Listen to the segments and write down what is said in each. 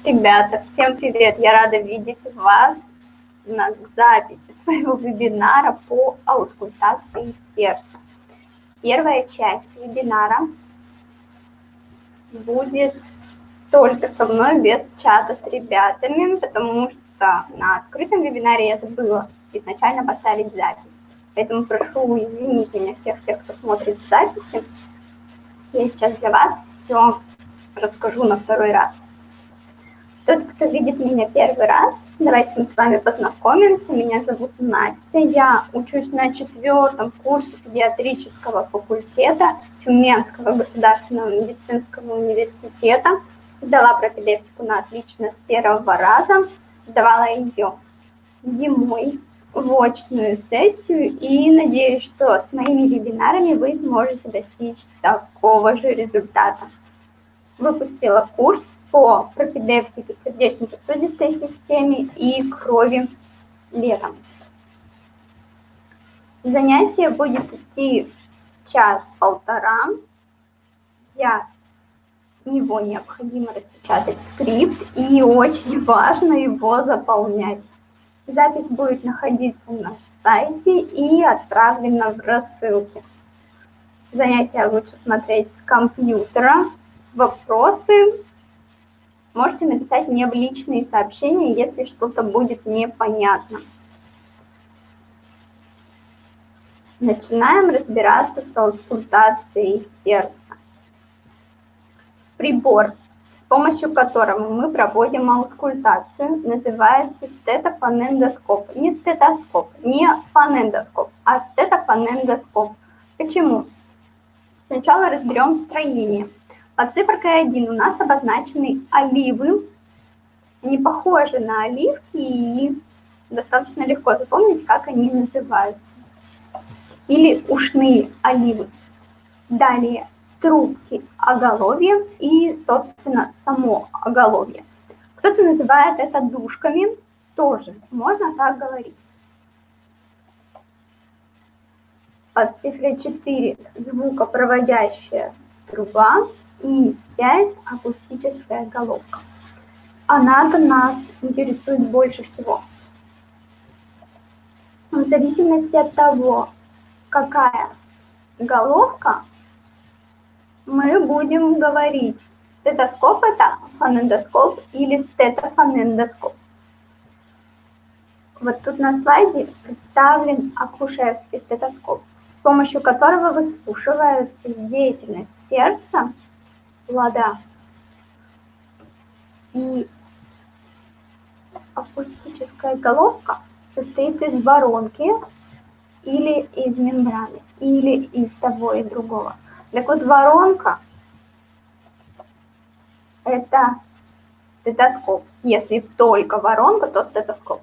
Ребята, всем привет! Я рада видеть вас на записи своего вебинара по аускультации сердца. Первая часть вебинара будет только со мной, без чата с ребятами, потому что на открытом вебинаре я забыла изначально поставить запись. Поэтому прошу извинить меня всех тех, кто смотрит записи. Я сейчас для вас все расскажу на второй раз. Тот, кто видит меня первый раз, давайте мы с вами познакомимся. Меня зовут Настя, я учусь на 4-м курсе педиатрического факультета Тюменского государственного медицинского университета. Сдала пропедевтику на отлично с первого раза, сдавала ее зимой в очную сессию и надеюсь, что с моими вебинарами вы сможете достичь такого же результата. Выпустила курс по пропедевтике сердечно-сосудистой системе и крови летом. Занятие будет идти час-полтора. В него необходимо распечатать скрипт и очень важно его заполнять. Запись будет находиться на сайте и отправлена в рассылке. Занятия лучше смотреть с компьютера. Вопросы можете написать мне в личные сообщения, если что-то будет непонятно. Начинаем разбираться с аускультацией сердца. Прибор, с помощью которого мы проводим аускультацию, называется стетофонендоскоп. Не стетоскоп, не фонендоскоп, а стетофонендоскоп. Почему? Сначала разберем строение. Под цифрой 1 у нас обозначены оливы. Они похожи на оливки и достаточно легко запомнить, как они называются. Или ушные оливы. Далее трубки оголовья и, собственно, само оголовье. Кто-то называет это дужками, тоже можно так говорить. Под цифрой 4 звукопроводящая труба и 5 акустическая головка. Она-то нас интересует больше всего. В зависимости от того, какая головка, мы будем говорить, стетоскоп это фонендоскоп или стетофонендоскоп. Вот тут на слайде представлен акушерский стетоскоп, с помощью которого выслушивается деятельность сердца, плода. И акустическая головка состоит из воронки или из мембраны, или из того и другого. Так вот, воронка – это стетоскоп. Если только воронка, то стетоскоп.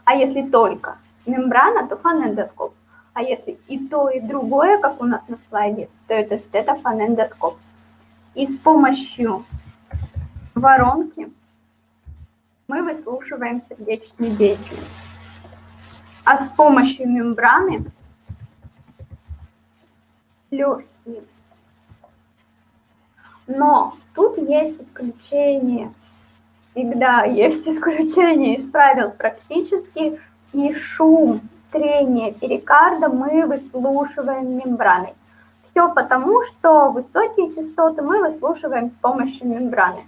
А если только мембрана, то фонендоскоп. А если и то, и другое, как у нас на слайде, то это стетофонендоскоп. И с помощью воронки мы выслушиваем сердечную деятельность. А с помощью мембраны легкие. Но тут есть исключение. Всегда есть исключение из правил практически. И шум, трение перикарда мы выслушиваем мембраной. Все потому, что высокие частоты мы выслушиваем с помощью мембраны,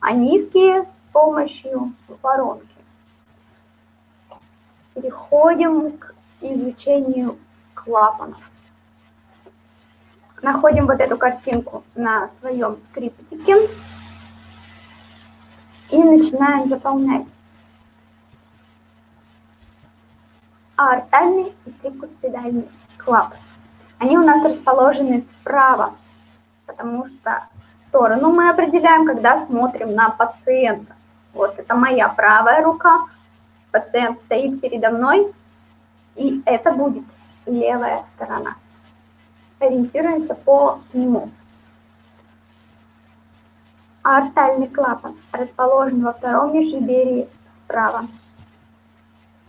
а низкие с помощью воронки. Переходим к изучению клапанов. Находим вот эту картинку на своем скриптике и начинаем заполнять. Аортальный и трикуспидальный клапан. Они у нас расположены справа, потому что сторону мы определяем, когда смотрим на пациента. Вот это моя правая рука, пациент стоит передо мной, и это будет левая сторона. Ориентируемся по нему. Аортальный клапан расположен во втором межреберье справа.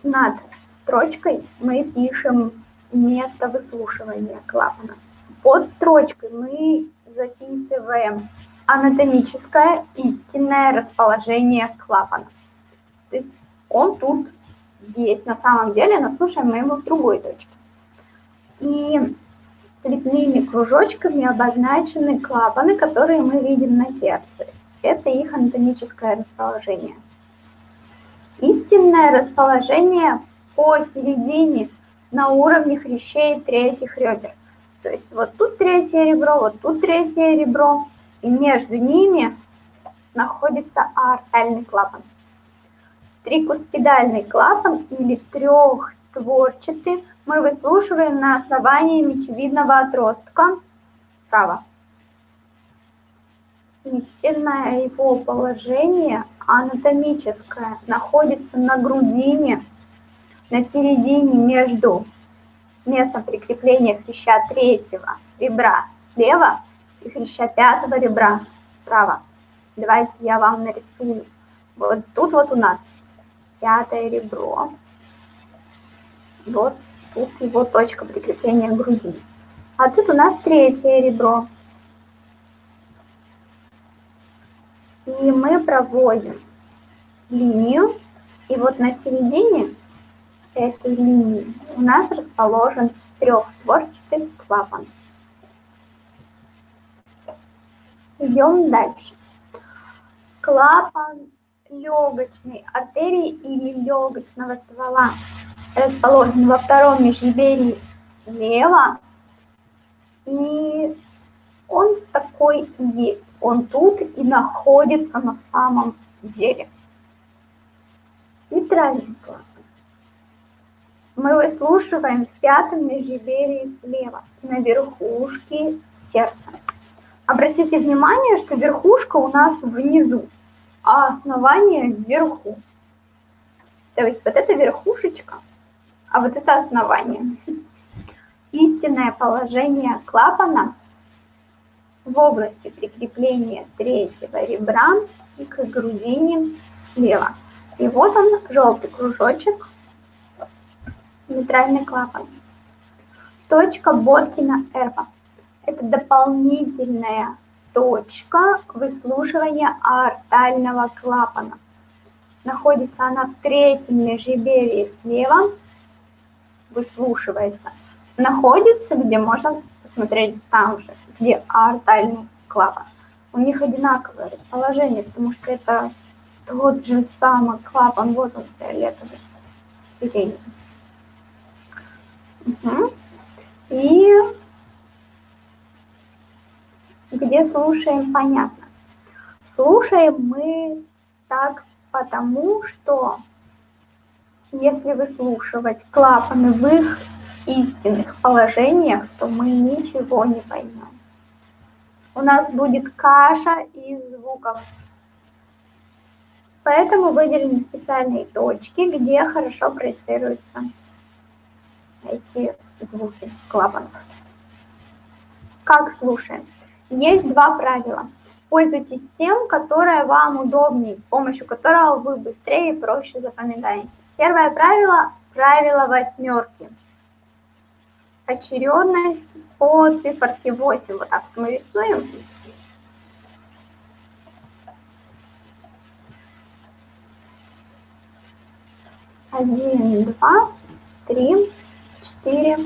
Над строчкой мы пишем место выслушивания клапана. Под строчкой мы записываем анатомическое истинное расположение клапана. То есть он тут есть на самом деле, но слушаем мы его в другой точке. И цветными кружочками обозначены клапаны, которые мы видим на сердце. Это их анатомическое расположение. Истинное расположение посередине на уровне хрящей третьих ребер. То есть вот тут третье ребро, вот тут третье ребро, и между ними находится аортальный клапан. Трикуспидальный клапан или трехстворчатый мы выслушиваем на основании мечевидного отростка справа. Истинное его положение анатомическое находится на грудине, на середине между местом прикрепления хряща третьего ребра слева и хряща пятого ребра справа. Давайте я вам нарисую. Вот тут вот у нас пятое ребро. Вот тут его точка прикрепления к груди. А тут у нас третье ребро. И мы проводим линию. И вот на середине этой линии у нас расположен трехстворчатый клапан. Идем дальше. Клапан легочной артерии или легочного ствола расположен во втором межреберье слева. И он такой и есть. Он тут и находится на самом деле. Митральный клапан мы выслушиваем в пятом межреберье слева, на верхушке сердца. Обратите внимание, что верхушка у нас внизу, а основание вверху. То есть вот это верхушечка, а вот это основание. Истинное положение клапана в области прикрепления третьего ребра и к грудине слева. И вот он, желтый кружочек, митральный клапан. Точка Боткина-Эрба. Это дополнительная точка выслушивания аортального клапана. Находится она в третьем межреберье слева, выслушивается. Находится, где можно посмотреть там же, где аортальный клапан. У них одинаковое расположение, потому что это тот же самый клапан. Вот он, фиолетовый, сиреневый. Угу. И где слушаем, понятно. Слушаем мы так потому, что если выслушивать клапаны в их истинных положениях, то мы ничего не поймем. У нас будет каша из звуков. Поэтому выделены специальные точки, где хорошо проецируются эти звуки клапанов. Как слушаем? Есть два правила. Пользуйтесь тем, которое вам удобнее, с помощью которого вы быстрее и проще запоминаете. Первое правило – правило восьмерки. Очередность по циферке 8. Вот так вот мы рисуем. Один, два, три, 4,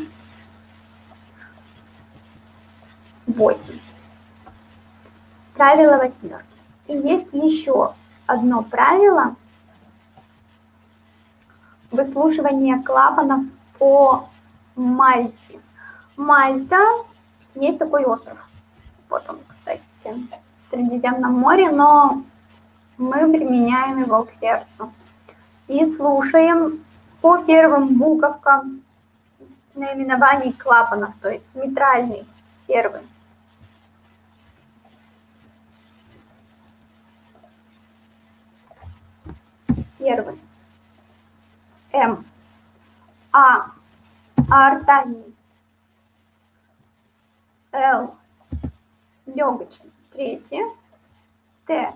8. Правило восьмерки. И есть еще одно правило выслушивания клапанов по Мальте. Мальта, есть такой остров. Вот он, кстати, в Средиземном море, но мы применяем его к сердцу. И слушаем по первым буковкам наименований клапанов, то есть митральный первый. Первый. М. А. Аортальный. Л. Легочный. Третий. Т.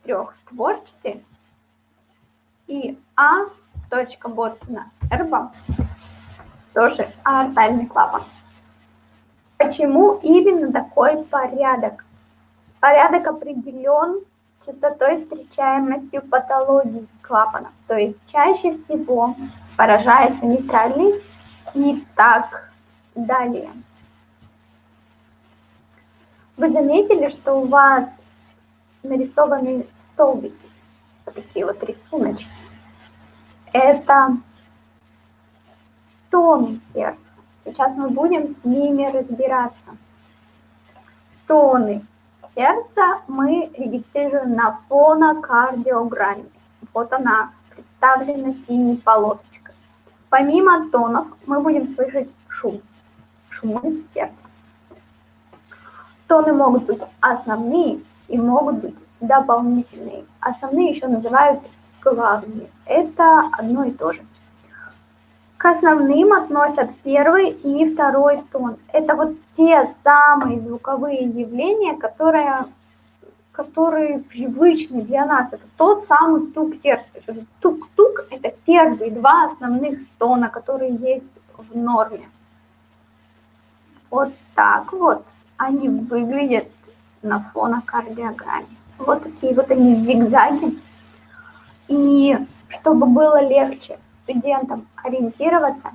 Трехстворчатый. И А. Точка Боткина-Эрба. Тоже аортальный клапан. Почему именно такой порядок? Порядок определен частотой встречаемостью патологий клапанов. То есть чаще всего поражается нейтральный и так далее. Вы заметили, что у вас нарисованы столбики, вот такие вот рисуночки. Это тоны сердца. Сейчас мы будем с ними разбираться. Тоны сердца мы регистрируем на фонокардиограмме. Вот она представлена синей полосочкой. Помимо тонов мы будем слышать шумы сердца. Тоны могут быть основные и могут быть дополнительные. Основные еще называют главными. Это одно и то же. К основным относят первый и второй тон. Это вот те самые звуковые явления, которые привычны для нас. Это тот самый стук сердца. Тук-тук – это первые два основных тона, которые есть в норме. Вот так вот они выглядят на фонокардиограмме. Вот такие вот они зигзаги. И чтобы было легче студентам ориентироваться,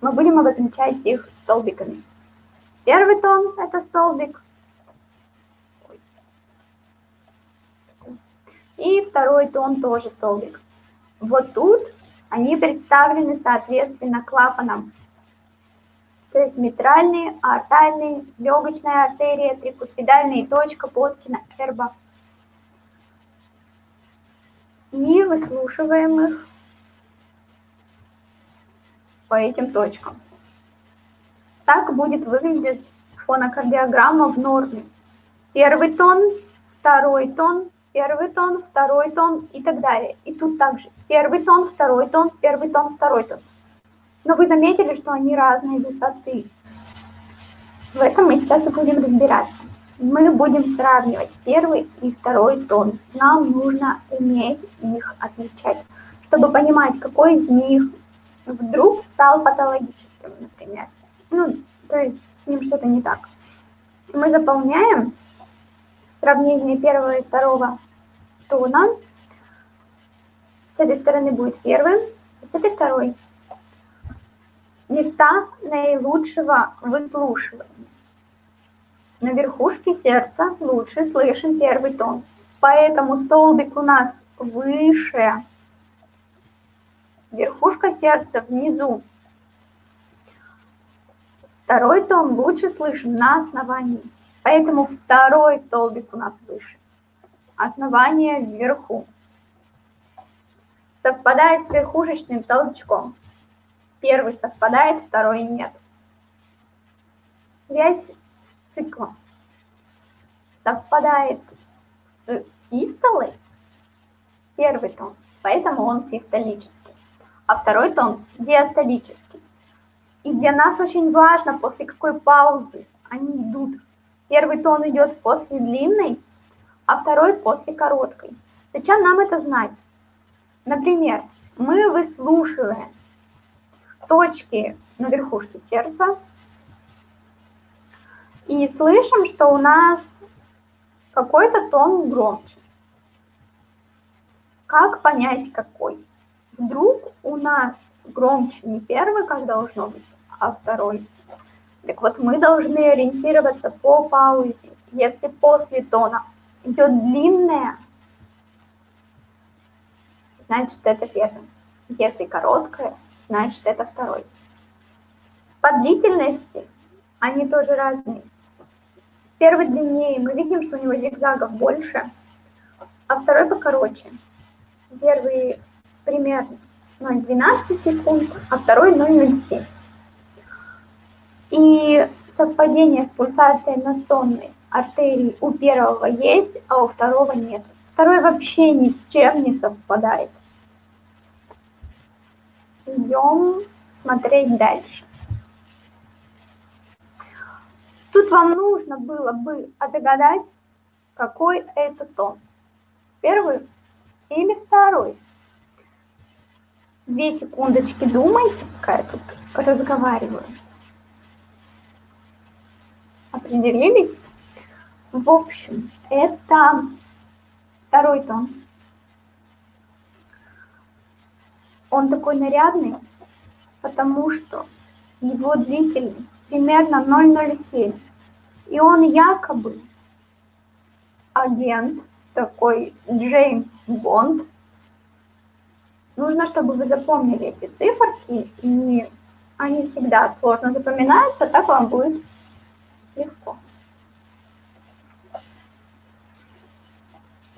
мы будем обозначать их столбиками. Первый тон – это столбик. И второй тон тоже столбик. Вот тут они представлены соответственно клапанам. То есть митральный, аортальный, легочная артерия, трикуспидальная и точка Боткина, Эрба. И выслушиваем их по этим точкам. Так будет выглядеть фонокардиограмма в норме. Первый тон, второй тон, первый тон, второй тон и так далее. И тут также первый тон, второй тон, первый тон, второй тон. Но вы заметили, что они разной высоты. В этом мы сейчас и будем разбираться. Мы будем сравнивать первый и второй тон. Нам нужно уметь их отличать, чтобы понимать, какой из них вдруг стал патологическим, например. То есть с ним что-то не так. Мы заполняем сравнение первого и второго тона. С этой стороны будет первый, с этой второй. Места наилучшего выслушивания. На верхушке сердца лучше слышен первый тон. Поэтому столбик у нас выше. Верхушка сердца внизу. Второй тон лучше слышен на основании. Поэтому второй столбик у нас выше. Основание вверху. Совпадает с верхушечным толчком. Первый совпадает, второй нет. Связь с циклом. Совпадает с систолой. Первый тон, поэтому он систолический. А второй тон диастолический. И для нас очень важно, после какой паузы они идут. Первый тон идет после длинной, а второй после короткой. Зачем нам это знать? Например, мы выслушиваем точки на верхушке сердца и слышим, что у нас какой-то тон громче. Как понять, какой? Вдруг у нас громче не первый, как должно быть, а второй. Так вот, мы должны ориентироваться по паузе. Если после тона идет длинная, значит, это первый. Если короткая, значит, это второй. По длительности они тоже разные. Первый длиннее, мы видим, что у него зигзагов больше, а второй покороче. Первый примерно 0,12 секунд, а второй 0,07. И совпадение с пульсацией на сонной артерии у первого есть, а у второго нет. Второй вообще ни с чем не совпадает. Идем смотреть дальше. Тут вам нужно было бы отгадать, какой это тон. Первый или второй. 2 секундочки думайте, пока я тут разговариваю. Определились? В общем, это второй тон. Он такой нарядный, потому что его длительность примерно 0,07. И он якобы агент, такой Джеймс Бонд. Нужно, чтобы вы запомнили эти циферки, и они всегда сложно запоминаются, так вам будет легко.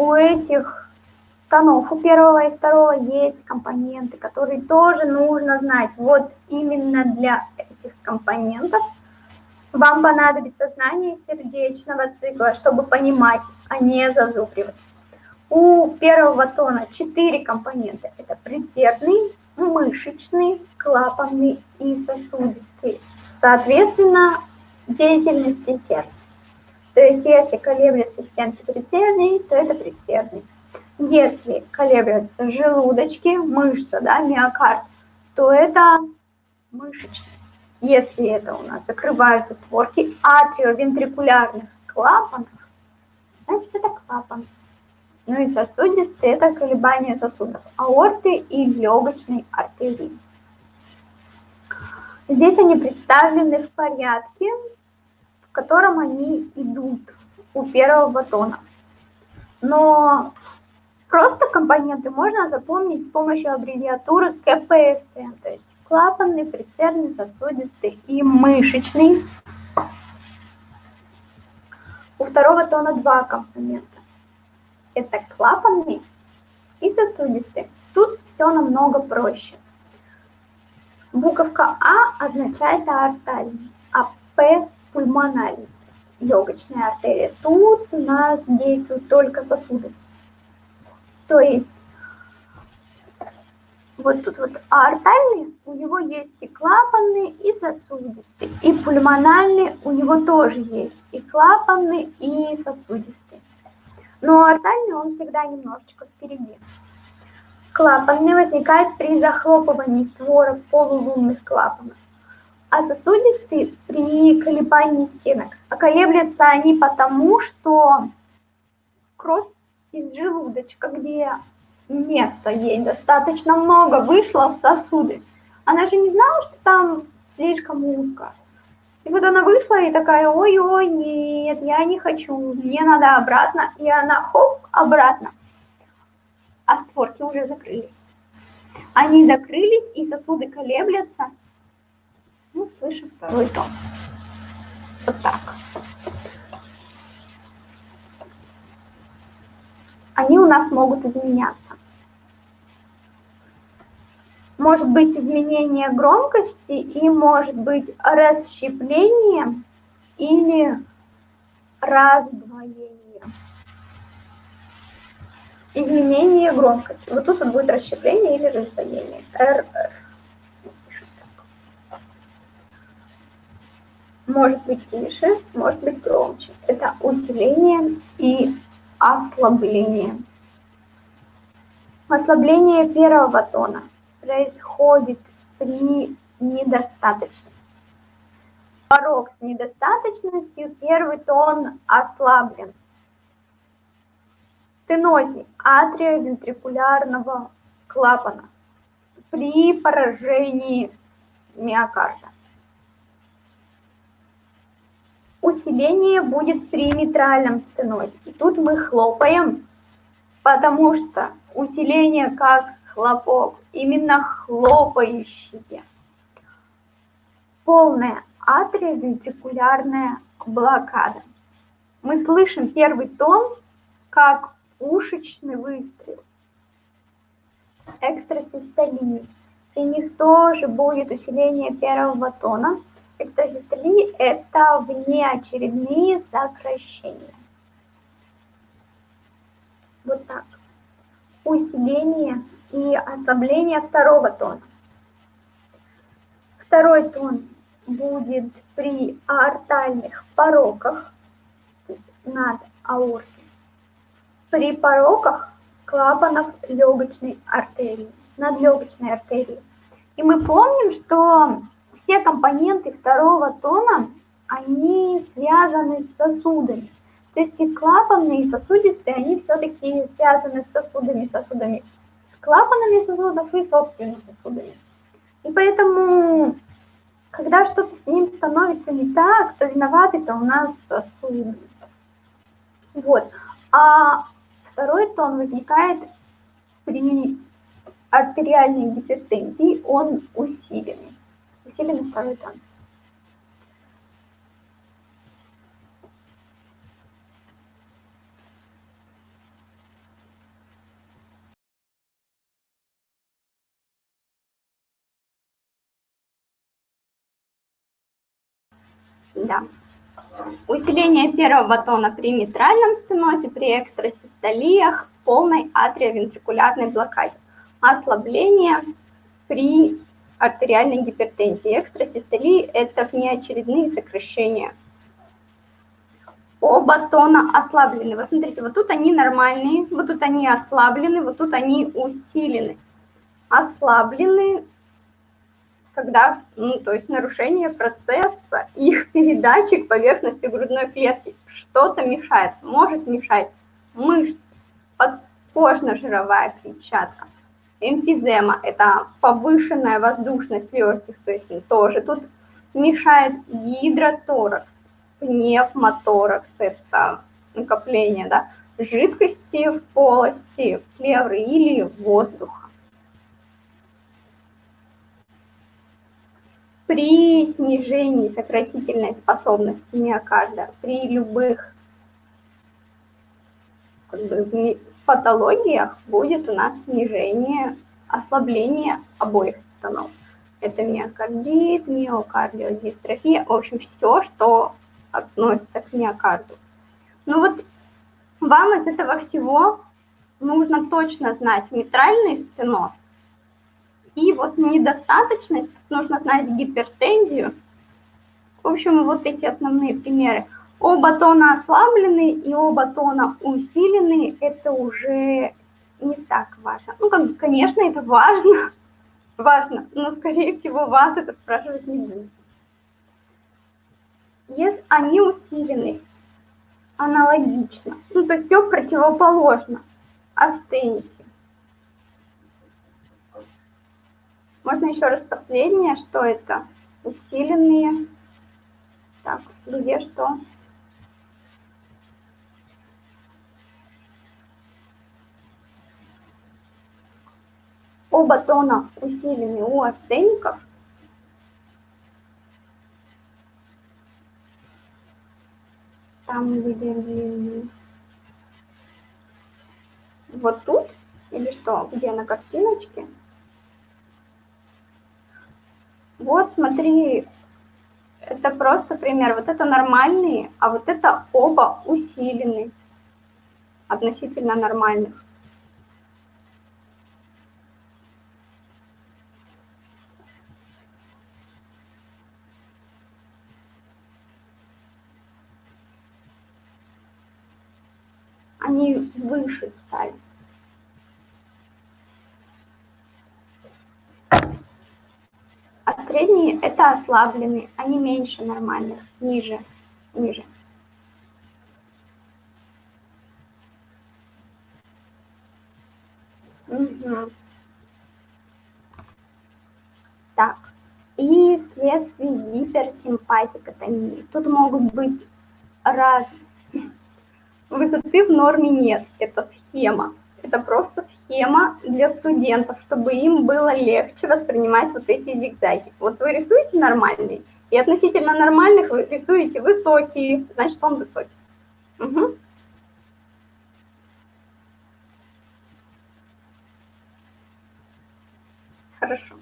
У этих тонов, у первого и второго есть компоненты, которые тоже нужно знать. Вот именно для этих компонентов вам понадобится знание сердечного цикла, чтобы понимать, а не зазубривать. У первого тона 4 компонента. Это предсердный, мышечный, клапанный и сосудистый. Соответственно, деятельности сердца. То есть, если колеблются стенки предсердий, то это предсердный. Если колеблются желудочки, мышца, да, миокард, то это мышечный. Если это у нас закрываются створки атриовентрикулярных клапанов, значит, это клапан. Ну и сосудистые – это колебания сосудов аорты и легочной артерии. Здесь они представлены в порядке, в котором они идут у первого тона. Но просто компоненты можно запомнить с помощью аббревиатуры КПСН, то есть клапанный, предсердный, сосудистый и мышечный. У второго тона 2 компонента. Это клапанный и сосудистый. Тут все намного проще. Буковка А означает аортальный, а П – пульмональный, легочная артерия. Тут у нас действуют только сосуды. То есть вот тут вот аортальный, у него есть и клапанный, и сосудистый. И пульмональный у него тоже есть и клапанный, и сосудистый. Но аортальный он всегда немножечко впереди. Клапанный возникает при захлопывании створок полулунных клапанов, а сосудистый при колебании стенок. А колеблются они потому, что кровь из желудочка, где места ей достаточно много, вышла в сосуды. Она же не знала, что там слишком узко. И вот она вышла и такая: ой-ой, нет, я не хочу, мне надо обратно. И она хоп, обратно. А створки уже закрылись. Они закрылись, и сосуды колеблятся. Ну, слышим второй тон. Вот так. Они у нас могут изменяться. Может быть изменение громкости и может быть расщепление или раздвоение. Изменение громкости. Вот тут вот будет расщепление или раздвоение. РР. Может быть тише, может быть громче. Это усиление и ослабление. Ослабление первого тона происходит при недостаточности. Порог с недостаточностью, первый тон ослаблен. Стенозе атриовентрикулярного клапана при поражении миокарда. Усиление будет при митральном стенозе. И тут мы хлопаем, потому что усиление как хлопок, именно хлопающие. Полная атриовентрикулярная блокада. Мы слышим первый тон как пушечный выстрел. Экстрасистолия. При них тоже будет усиление первого тона. Экстрасистолия – это внеочередные сокращения. Вот так. Усиление и ослабление второго тона. Второй тон будет при аортальных пороках, то есть над аортой, при пороках клапанов легочной артерии, над легочной артерией. И мы помним, что все компоненты второго тона, они связаны с сосудами. То есть и клапанные, и сосудистые, они все-таки связаны с сосудами, с клапанами сосудов и собственно сосудами. И поэтому, когда что-то с ним становится не так, то виноваты-то у нас сосуды. Вот. А второй тон возникает при артериальной гипертензии, он усиленный. Усиленный второй тон. Да. Усиление первого тона при митральном стенозе, при экстрасистолиях, полной атриовентрикулярной блокаде. Ослабление при артериальной гипертензии. Экстрасистолии – это внеочередные сокращения. Оба тона ослаблены. Вот смотрите, вот тут они нормальные, вот тут они ослаблены, вот тут они усилены. Ослаблены, когда, то есть нарушение процесса их передачи к поверхности грудной клетки. Что-то мешает, может мешать мышцы, подкожно-жировая клетчатка. Эмфизема – это повышенная воздушность легких, то есть тоже тут мешает гидроторакс, пневмоторакс – это накопление, да, жидкости в полости плевры или воздуха. При снижении сократительной способности миокарда, при любых патологиях будет у нас снижение, ослабление обоих тонов. Это миокардит, миокардиодистрофия, в общем, все, что относится к миокарду. Ну вот вам из этого всего нужно точно знать митральный стеноз. И вот недостаточность, нужно знать гипертензию. В общем, вот эти основные примеры. Оба тона ослаблены и оба тона усилены, это уже не так важно. Ну, конечно, это важно, но, скорее всего, вас это спрашивать не будут. Если они усилены, аналогично, то есть все противоположно астеники. Можно еще раз последнее, что это? Усиленные. Так, где что? Оба тона усилены у астеников. Там где вот тут или что? Где на картиночке? Вот, смотри, это просто пример. Вот это нормальные, а вот это оба усиленные относительно нормальных. Они выше стали. А средние – это ослабленные, они меньше нормальных, ниже. Угу. Так, и вследствие гиперсимпатикотонии. Тут могут быть разные. Высоты в норме нет, это схема. Это просто схема для студентов, чтобы им было легче воспринимать вот эти зигзаги. Вот вы рисуете нормальный, и относительно нормальных вы рисуете высокие, значит он высокий. Угу. Хорошо.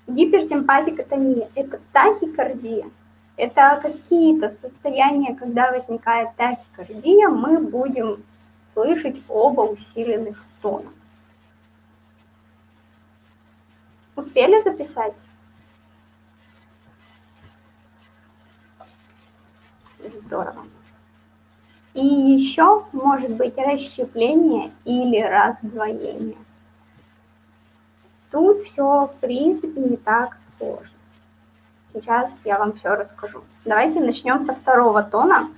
Гиперсимпатикотония – это тахикардия. Это какие-то состояния, когда возникает тахикардия, мы будем слышать оба усиленных тона. Успели записать? Здорово. И еще может быть расщепление или раздвоение. Тут все, в принципе, не так сложно. Сейчас я вам все расскажу. Давайте начнем со второго тона.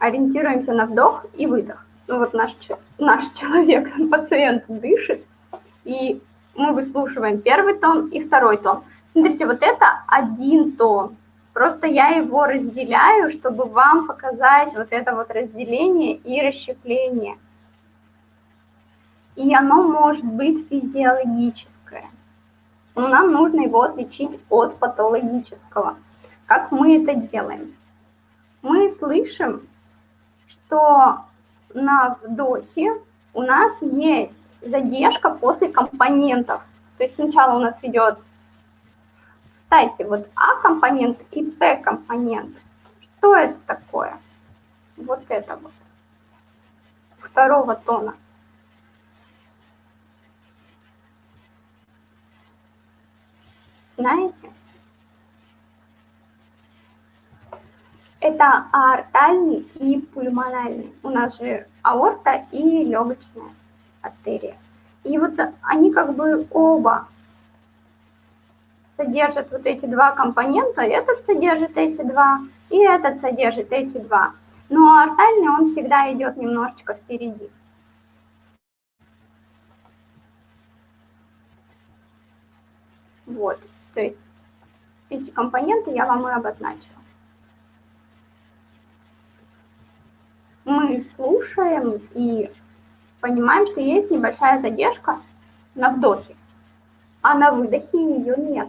ориентируемся на вдох и выдох. Ну вот наш человек, пациент дышит, и мы выслушиваем первый тон и второй тон. Смотрите, вот это один тон. Просто я его разделяю, чтобы вам показать вот это вот разделение и расщепление. И оно может быть физиологическое. Но нам нужно его отличить от патологического. Как мы это делаем? Мы слышим, что на вдохе у нас есть задержка после компонентов. То есть сначала у нас идет, кстати, вот А-компонент и П-компонент. Что это такое? Вот это вот. Второго тона. Знаете? Это аортальный и пульмональный. У нас же аорта и легочная артерия. И вот они как бы оба содержат вот эти два компонента. Этот содержит эти два, и этот содержит эти два. Но аортальный, он всегда идет немножечко впереди. Вот, то есть эти компоненты я вам и обозначила. Мы слушаем и понимаем, что есть небольшая задержка на вдохе, а на выдохе ее нет.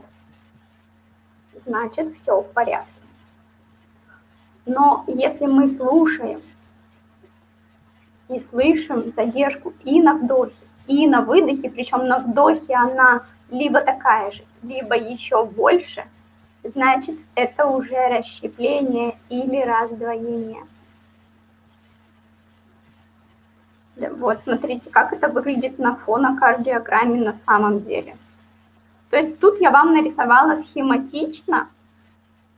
Значит, все в порядке. Но если мы слушаем и слышим задержку и на вдохе, и на выдохе, причем на вдохе она либо такая же, либо еще больше, значит, это уже расщепление или раздвоение. Вот, смотрите, как это выглядит на фонокардиограмме на самом деле. То есть тут я вам нарисовала схематично,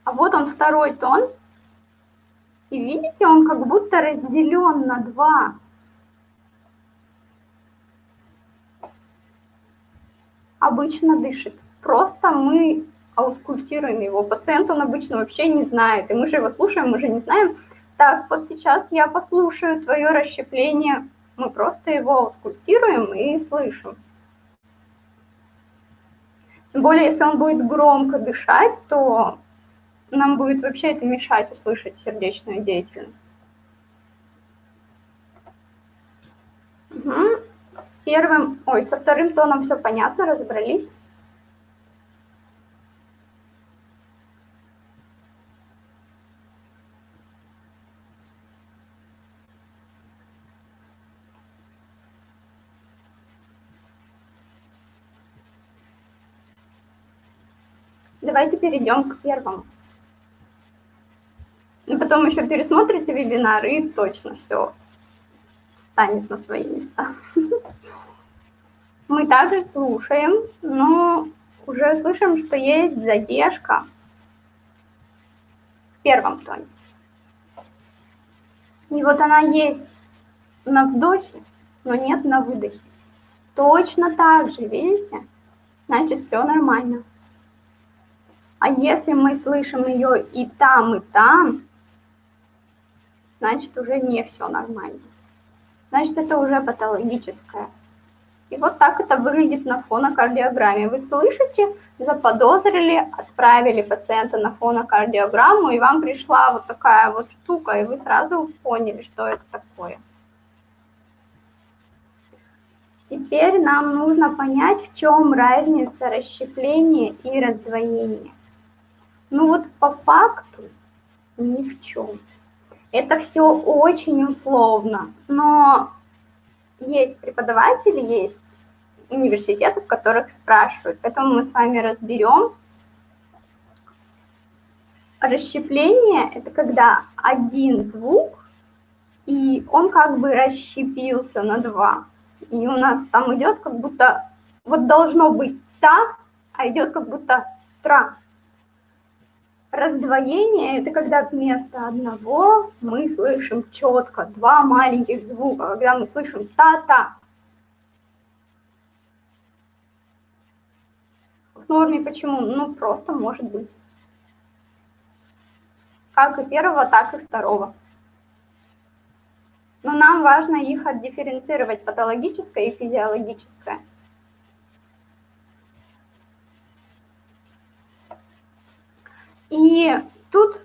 а вот он второй тон. И видите, он как будто разделен на два. Обычно дышит. Просто мы аускультируем его. Пациент, он обычно вообще не знает. И мы же его слушаем, мы же не знаем. Так, вот сейчас я послушаю твое расщепление. Мы просто его аускультируем и слышим. Тем более, если он будет громко дышать, то нам будет вообще это мешать услышать сердечную деятельность. Угу. Со вторым тоном все понятно, разобрались. Давайте перейдем к первому. И потом еще пересмотрите вебинар, и точно все станет на свои места. Мы также слушаем, но уже слышим, что есть задержка в первом тоне. И вот она есть на вдохе, но нет на выдохе. Точно так же, видите? Значит, все нормально. А если мы слышим ее и там, значит, уже не все нормально. Значит, это уже патологическое. И вот так это выглядит на фонокардиограмме. Вы слышите, заподозрили, отправили пациента на фонокардиограмму, и вам пришла вот такая вот штука, и вы сразу поняли, что это такое. Теперь нам нужно понять, в чем разница расщепления и раздвоения. Ну вот по факту ни в чем. Это все очень условно, но есть преподаватели, есть университеты, в которых спрашивают. Поэтому мы с вами разберем. Расщепление – это когда один звук, и он как бы расщепился на два. И у нас там идет как будто, вот должно быть та, а идет как будто тра. Раздвоение – это когда вместо одного мы слышим четко два маленьких звука, когда мы слышим та-та. В норме почему? Ну, просто может быть. Как и первого, так и второго. важно их отдифференцировать, патологическое и физиологическое. И тут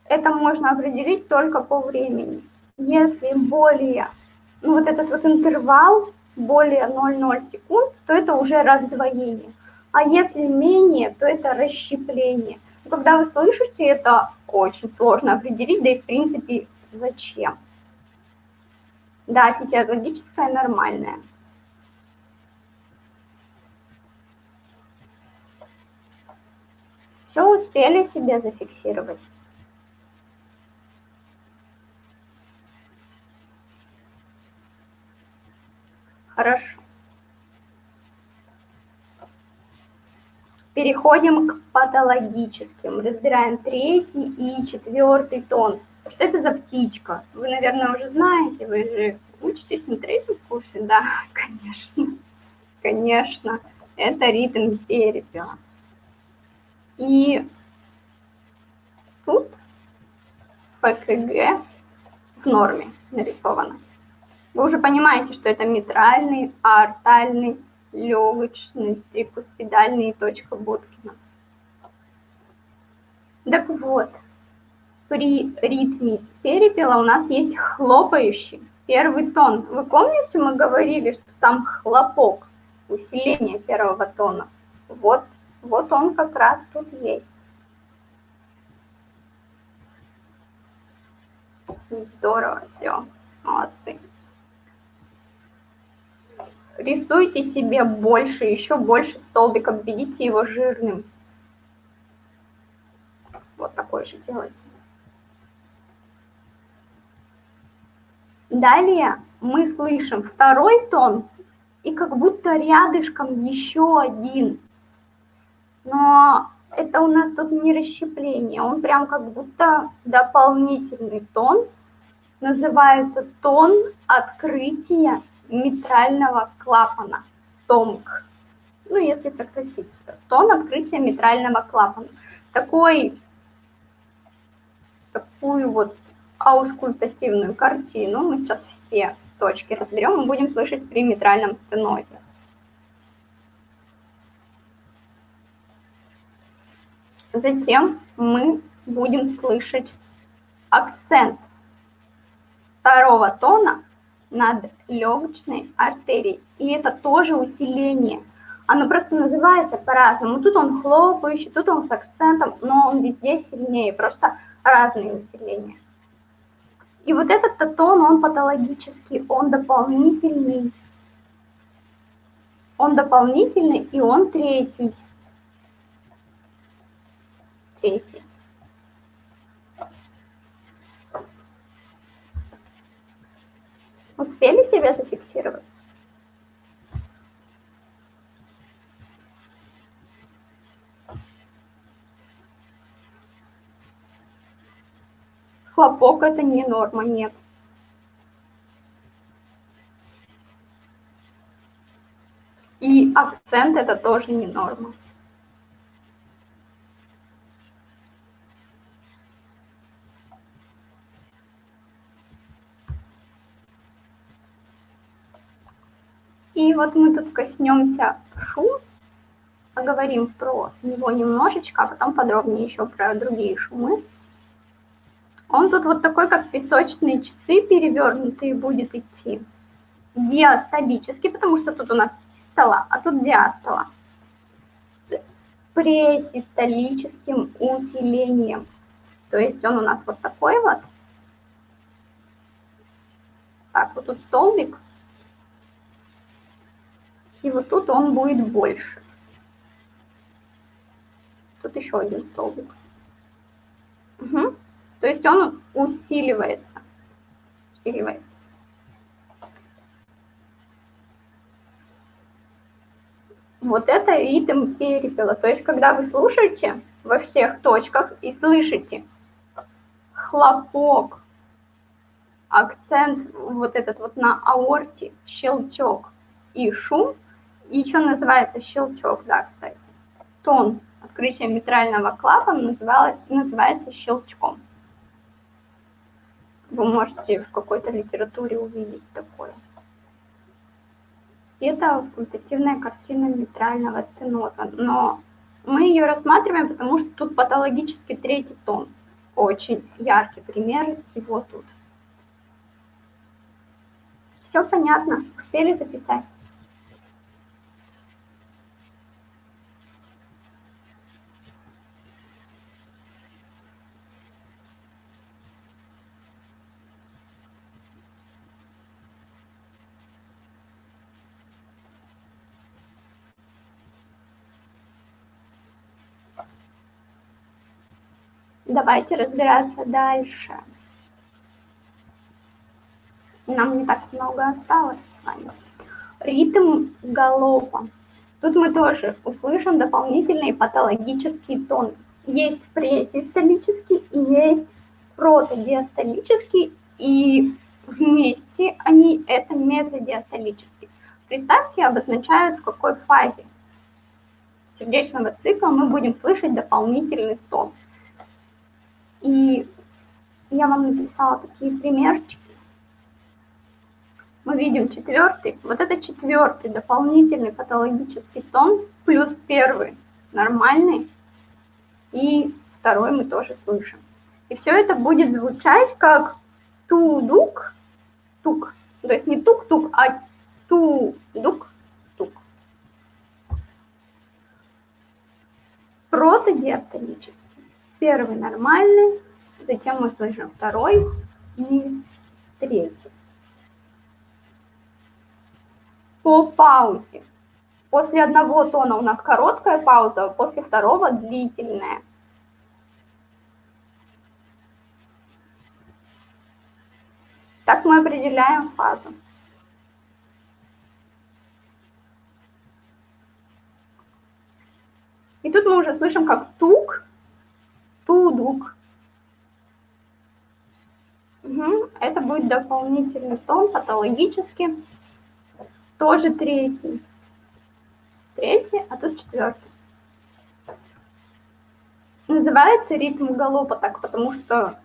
это можно определить только по времени. Если более, вот этот вот интервал более 0,0 секунд, то это уже раздвоение. А если менее, то это расщепление. Когда вы слышите, это очень сложно определить, да и в принципе зачем. Да, физиологическое нормальное. Все успели себе зафиксировать? Хорошо. Переходим к патологическим. Разбираем 3-й и 4-й тон. Что это за птичка? Вы, наверное, уже знаете, вы же учитесь на 3-м курсе. Да, конечно. Конечно, это ритм перепела. И тут ФКГ в норме нарисовано. Вы уже понимаете, что это митральный, аортальный, легочный, трикуспидальный и точка Боткина. Так вот, при ритме перепела у нас есть хлопающий первый тон. Вы помните, мы говорили, что там хлопок, усиление первого тона? Вот он как раз тут есть. Здорово, все, молодцы. Рисуйте себе больше, еще больше столбик, обведите его жирным. Вот такой же делайте. Далее мы слышим второй тон и как будто рядышком еще один. Но это у нас тут не расщепление, он прям как будто дополнительный тон. Называется тон открытия митрального клапана, ТОМК. Если сократиться, тон открытия митрального клапана. Такую вот аускультативную картину, мы сейчас все точки разберем, мы будем слышать при митральном стенозе. Затем мы будем слышать акцент второго тона над легочной артерией. И это тоже усиление. Оно просто называется по-разному. Тут он хлопающий, тут он с акцентом, но он везде сильнее, просто разные усиления. И вот этот тон, он патологический, он дополнительный. Он дополнительный, и он третий. Успели себя зафиксировать? Хлопок – это не норма, нет. И акцент – это тоже не норма. И вот мы тут коснемся шум, поговорим про него немножечко, а потом подробнее еще про другие шумы. Он тут вот такой, как песочные часы перевернутые, будет идти. Диастолически, потому что тут у нас систола, а тут диастола. С пресистолическим усилением. То есть он у нас вот такой вот. Так, вот тут столбик. И вот тут он будет больше. Тут еще один столбик. Угу. То есть он усиливается. Вот это ритм перепела. То есть когда вы слушаете во всех точках и слышите хлопок, акцент вот этот вот на аорте, щелчок и шум, и еще называется щелчок, да, кстати. Тон открытия митрального клапана называется щелчком. Вы можете в какой-то литературе увидеть такое. И это аускультативная картина митрального стеноза. Но мы ее рассматриваем, потому что тут патологический третий тон. Очень яркий пример его тут. Все понятно? Успели записать? Давайте разбираться дальше. Нам не так много осталось с вами. Ритм галопа. Тут мы тоже услышим дополнительный патологический тон. Есть пресистолический и есть протодиастолический, и вместе они это мезодиастолический. Приставки обозначают, в какой фазе сердечного цикла мы будем слышать дополнительный тон. И я вам написала такие примерчики. Мы видим четвертый, вот это четвертый дополнительный патологический тон, плюс первый нормальный, и второй мы тоже слышим. И все это будет звучать как ту-дук, тук. То есть не тук-тук, а ту-дук, тук. Протодиастолический. Первый нормальный, затем мы слышим второй и третий. По паузе. После одного тона у нас короткая пауза, а после второго длительная. Так мы определяем фазу. И тут мы уже слышим как тук, тудук. Угу. Это будет дополнительный тон, патологический. Тоже третий. Третий, а тут четвертый. Называется ритм галопа так, потому что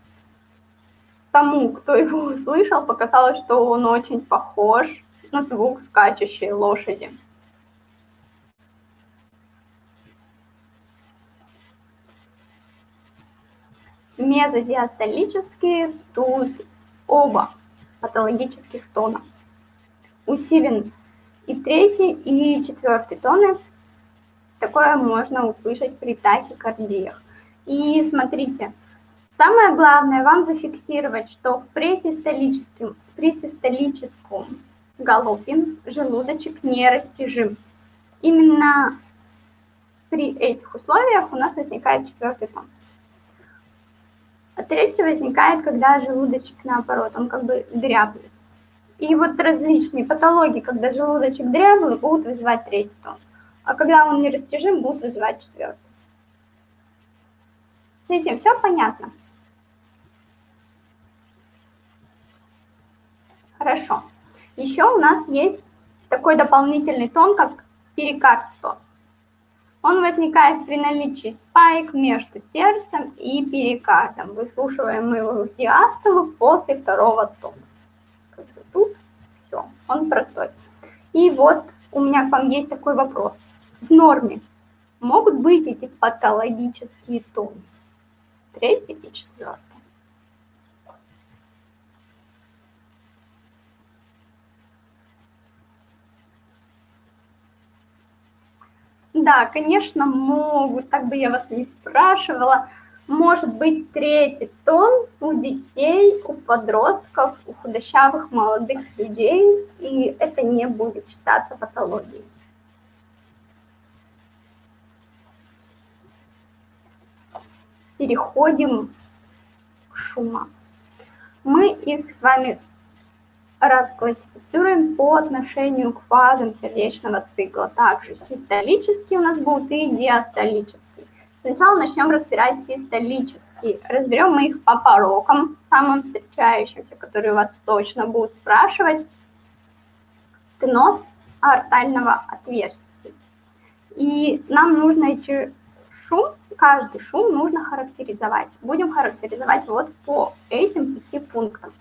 тому, кто его услышал, показалось, что он очень похож на звук скачущей лошади. Мезодиастолические, тут оба патологических тона. Усилен и третий, и четвертый тоны. Такое можно услышать при тахикардиях. И смотрите, самое главное вам зафиксировать, что в пресистолическом галопе желудочек не растяжим. Именно при этих условиях у нас возникает четвертый тон. А третий возникает, когда желудочек наоборот, он как бы дряблый. И вот различные патологии, когда желудочек дряблый, будут вызывать третий тон. А когда он нерастяжим, будут вызывать четвертый. С этим все понятно? Хорошо. Еще у нас есть такой дополнительный тон, как перикард тон. Он возникает при наличии спаек между сердцем и перикардом. Выслушиваем мы его в диастолу после второго тона. Тут все, он простой. И вот у меня к вам есть такой вопрос. В норме могут быть эти патологические тоны? Третий и четвертый. Да, конечно, могут, так бы я вас не спрашивала. Может быть третий тон у детей, у подростков, у худощавых молодых людей, и это не будет считаться патологией. Переходим к шумам. Мы их с вами расклассифицируем по отношению к фазам сердечного цикла. Также систолические у нас будут и диастолические. Сначала начнем разбирать систолические. Разберем мы их по порокам, самым встречающимся, которые у вас точно будут спрашивать. Стеноз аортального отверстия. И нам нужно найти шум каждый шум нужно характеризовать. Будем характеризовать вот по этим 5 пунктам.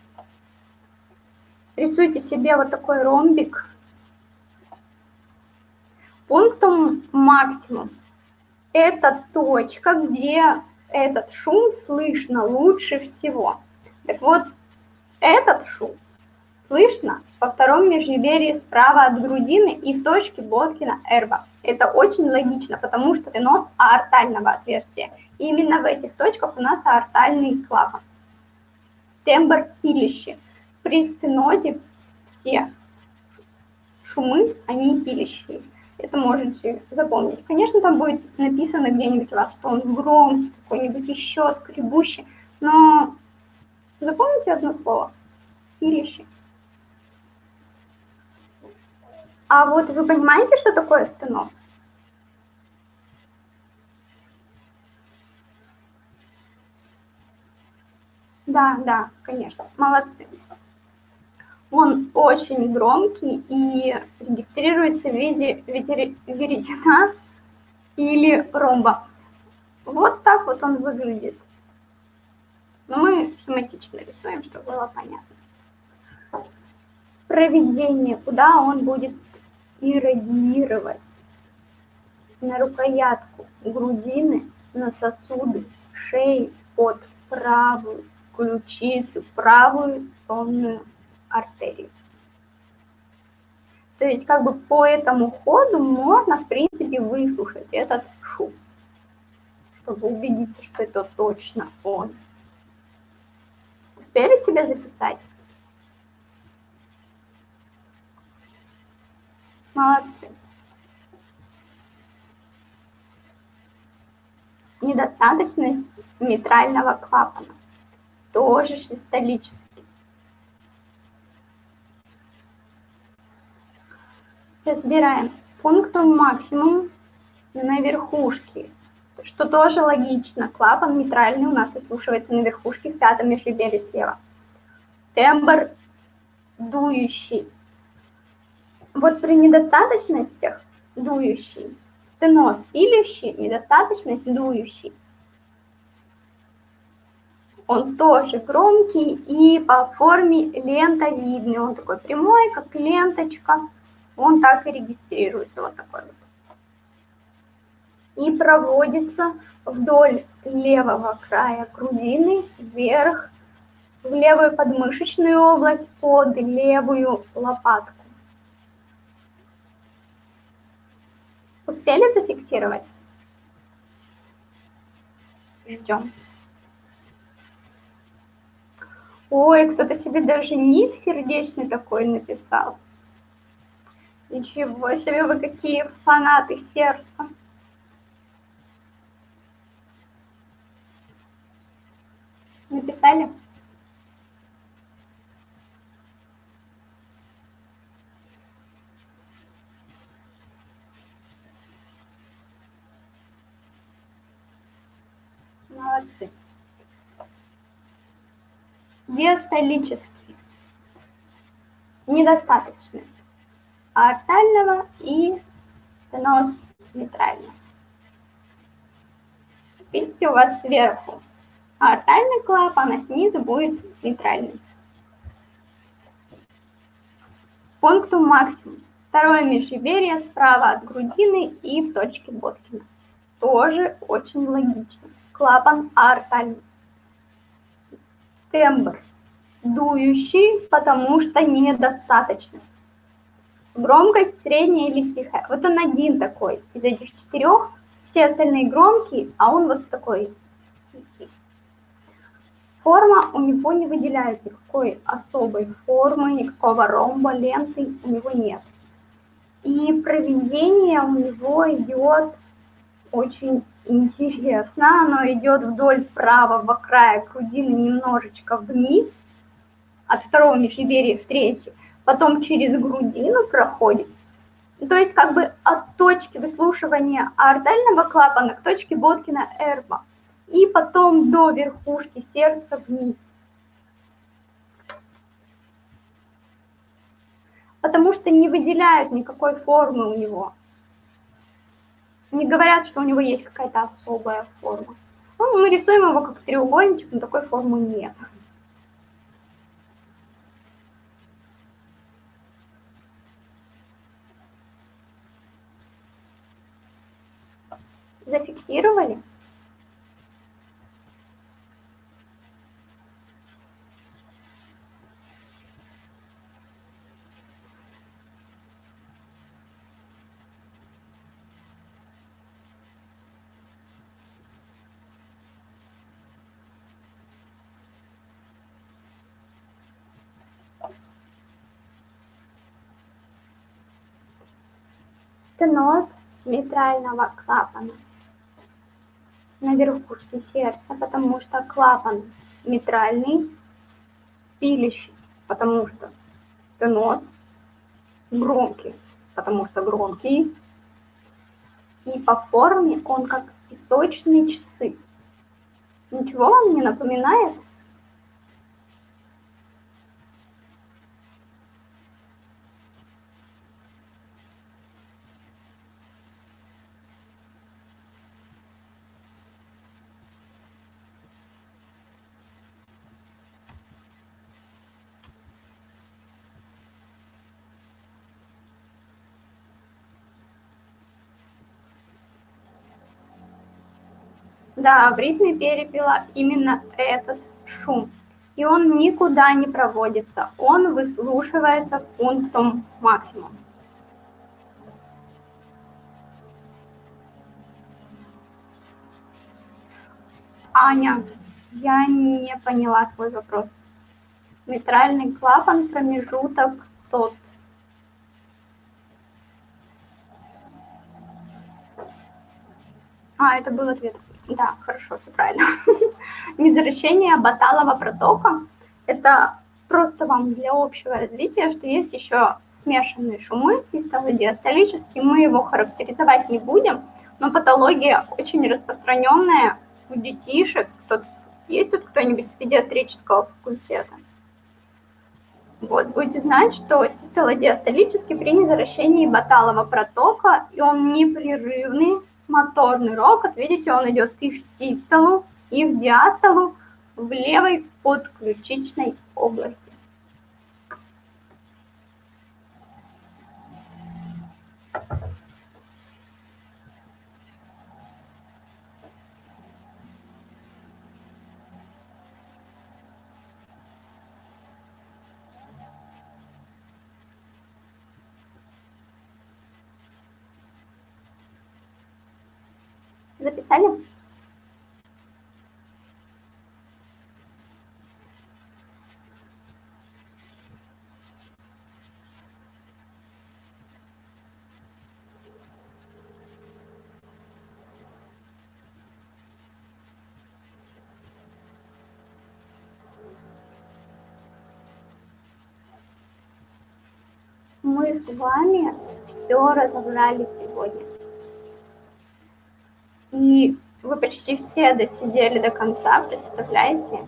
Рисуйте себе вот такой ромбик. Пунктом максимум – это точка, где этот шум слышно лучше всего. Так вот, этот шум слышно во втором межреберье справа от грудины и в точке Боткина-Эрба. Это очень логично, потому что стеноз аортального отверстия. И именно в этих точках у нас аортальный клапан. Тембр пилищи. При стенозе все шумы, они пилищие. Это можете запомнить. Конечно, там будет написано где-нибудь у вас, что он громкий, какой-нибудь еще скребущий, но запомните одно слово – пилище. А вот вы понимаете, что такое стеноз? Да, конечно, молодцы. Он очень громкий и регистрируется в виде веретена или ромба. Вот так вот он выглядит. Но мы схематично рисуем, чтобы было понятно. Проведение, куда он будет иррадиировать. На рукоятку грудины, на сосуды, шеи, под правую ключицу, правую сонную артерию. То есть как бы по этому ходу можно, в принципе, выслушать этот шум, чтобы убедиться, что это точно он. Успели себе записать? Молодцы. Недостаточность митрального клапана. Тоже систолический. Разбираем. Пунктом максимум на верхушке, что тоже логично. Клапан митральный у нас выслушивается на верхушке в пятом межреберье слева. Тембр дующий. Вот при недостаточностях дующий, стеноз пилющий, недостаточность дующий. Он тоже громкий и по форме лентовидный. Он такой прямой, как ленточка. Он так и регистрируется, вот такой вот. И проводится вдоль левого края грудины, вверх, в левую подмышечную область, под левую лопатку. Успели зафиксировать? Ждем. Ой, кто-то себе даже ник сердечный такой написал. Ничего себе, вы какие фанаты сердца. Написали? Молодцы. Диастолический. Недостаточность аортального и стеноз митрального. Видите, у вас сверху аортальный клапан, а снизу будет митральный. Пунктум максимум. Второе межреберье справа от грудины и в точке Боткина. Тоже очень логично. Клапан аортальный. Тембр дующий, потому что недостаточность. Громкость средняя или тихая. Вот он один такой из этих 4. Все остальные громкие, а он вот такой тихий. Форма у него не выделяет никакой особой формы, никакого ромба, ленты у него нет. И проведение у него идет очень интересно. Оно идет вдоль правого края грудины немножечко вниз, от второго межреберья в третий, потом через грудину проходит. То есть как бы от точки выслушивания аортального клапана к точке Боткина-Эрба. И потом до верхушки сердца вниз. Потому что не выделяют никакой формы у него. Не говорят, что у него есть какая-то особая форма. Ну, мы рисуем его как треугольничек, но такой формы нет. Зафиксировали? Стеноз митрального клапана на верхушке сердца, потому что клапан митральный, пилищий, потому что стеноз, громкий, потому что громкий, и по форме он как песочные часы. Ничего вам не напоминает? Да, в ритме перепела именно этот шум. И он никуда не проводится, он выслушивается с пунктом максимум. Аня, я не поняла твой вопрос. Митральный клапан, промежуток тот. Это был ответ. Да, хорошо, все правильно. Незаращение баталова протока – это просто вам для общего развития, что есть еще смешанные шумы, систоло-диастолические. Мы его характеризовать не будем, но патология очень распространенная у детишек. Есть тут кто-нибудь с педиатрического факультета? Вот, будете знать, что систоло-диастолический при незаращении баталова протока, и он непрерывный, моторный рокот, видите, он идет и в систолу, и в диастолу, в левой подключичной области. Записали? Мы с вами все разобрали сегодня. И вы почти все досидели до конца, представляете?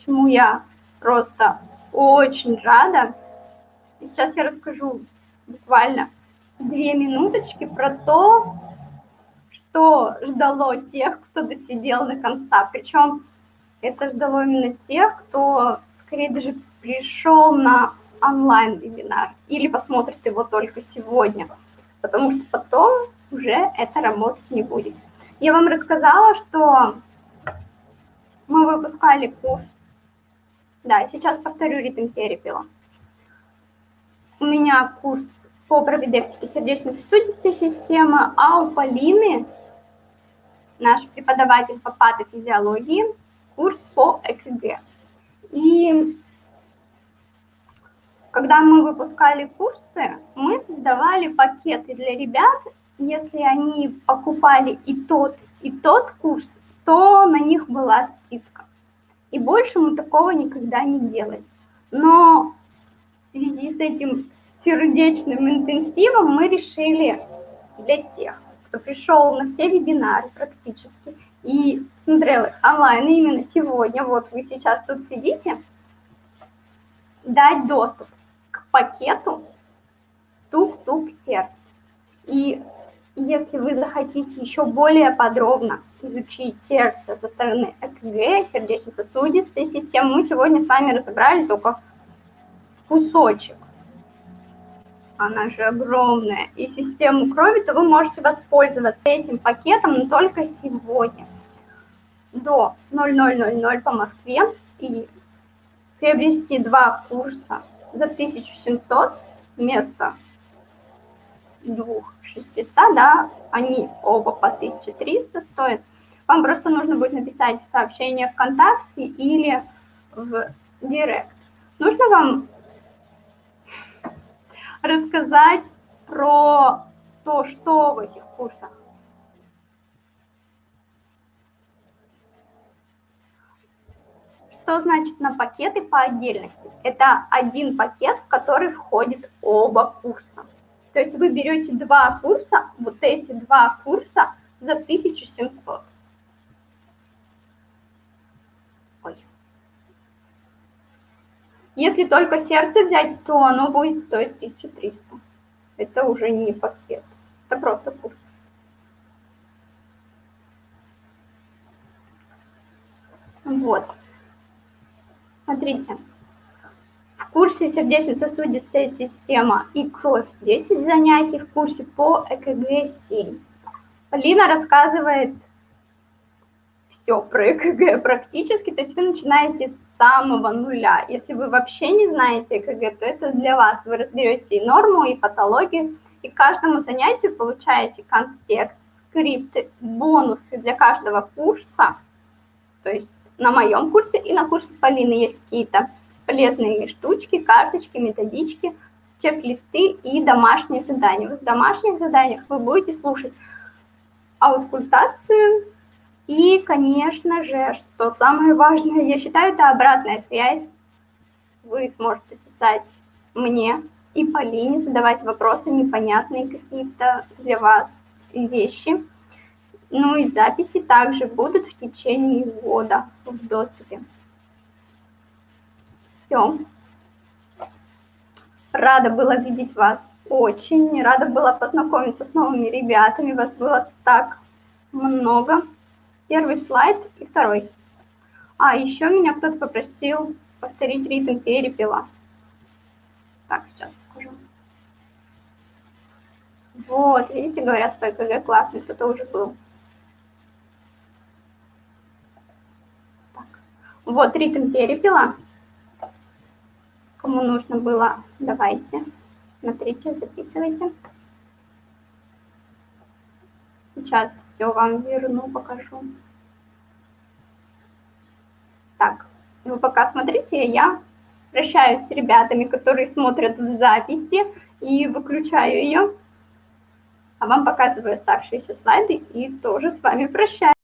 Чему я просто очень рада. И сейчас я расскажу буквально 2 минуточки про то, что ждало тех, кто досидел до конца. Причем это ждало именно тех, кто скорее даже пришел на онлайн-вебинар или посмотрит его только сегодня, потому что потом уже это работать не будет. Я вам рассказала, что мы выпускали курс. Да, сейчас повторю ритм перепела. У меня курс по пропедевтике сердечно-сосудистой системы, а у Полины, наш преподаватель по патофизиологии, курс по ЭКГ. И когда мы выпускали курсы, мы создавали пакеты для ребят. Если они покупали и тот курс, то на них была скидка. И больше мы такого никогда не делали. Но в связи с этим сердечным интенсивом мы решили для тех, кто пришел на все вебинары практически и смотрел их онлайн именно сегодня, вот вы сейчас тут сидите, дать доступ к пакету «Тук-тук сердце». И Если вы захотите еще более подробно изучить сердце со стороны ЭКГ, сердечно-сосудистой системы, мы сегодня с вами разобрали только кусочек. Она же огромная. И систему крови, то вы можете воспользоваться этим пакетом, но только сегодня. До 00:00 по Москве. И приобрести 2 курса за 1700 вместо 2600, да, они оба по 1300 стоят. Вам просто нужно будет написать сообщение ВКонтакте или в Директ. Нужно вам рассказать про то, что в этих курсах. Что значит на пакеты по отдельности? Это один пакет, в который входит оба курса. То есть вы берете 2 курса, вот эти 2 курса за 1700. Ой. Если только сердце взять, то оно будет стоить 1300. Это уже не пакет, это просто курс. Вот. Смотрите. В курсе сердечно-сосудистая система и кровь 10 занятий, в курсе по ЭКГ 7. Полина рассказывает все про ЭКГ практически, то есть вы начинаете с самого нуля. Если вы вообще не знаете ЭКГ, то это для вас. Вы разберете и норму, и патологию, и к каждому занятию получаете конспект, скрипты, бонусы для каждого курса. То есть на моем курсе и на курсе Полины есть какие-то полезные штучки, карточки, методички, чек-листы и домашние задания. В домашних заданиях вы будете слушать аускультацию и, конечно же, что самое важное, я считаю, это обратная связь. Вы сможете писать мне и Полине, задавать вопросы, непонятные какие-то для вас вещи. Ну и записи также будут в течение года в доступе. Все. Рада была видеть вас очень. Рада была познакомиться с новыми ребятами. Вас было так много. Первый слайд и второй. А еще меня кто-то попросил повторить ритм перепела. Так, сейчас покажу. Вот, видите, говорят, по ЭКГ классный, кто-то уже был. Так. Вот ритм перепела. Кому нужно было, давайте, смотрите, записывайте. Сейчас все вам верну, покажу. Так, вы пока смотрите, я прощаюсь с ребятами, которые смотрят в записи, и выключаю ее. А вам показываю оставшиеся слайды и тоже с вами прощаюсь.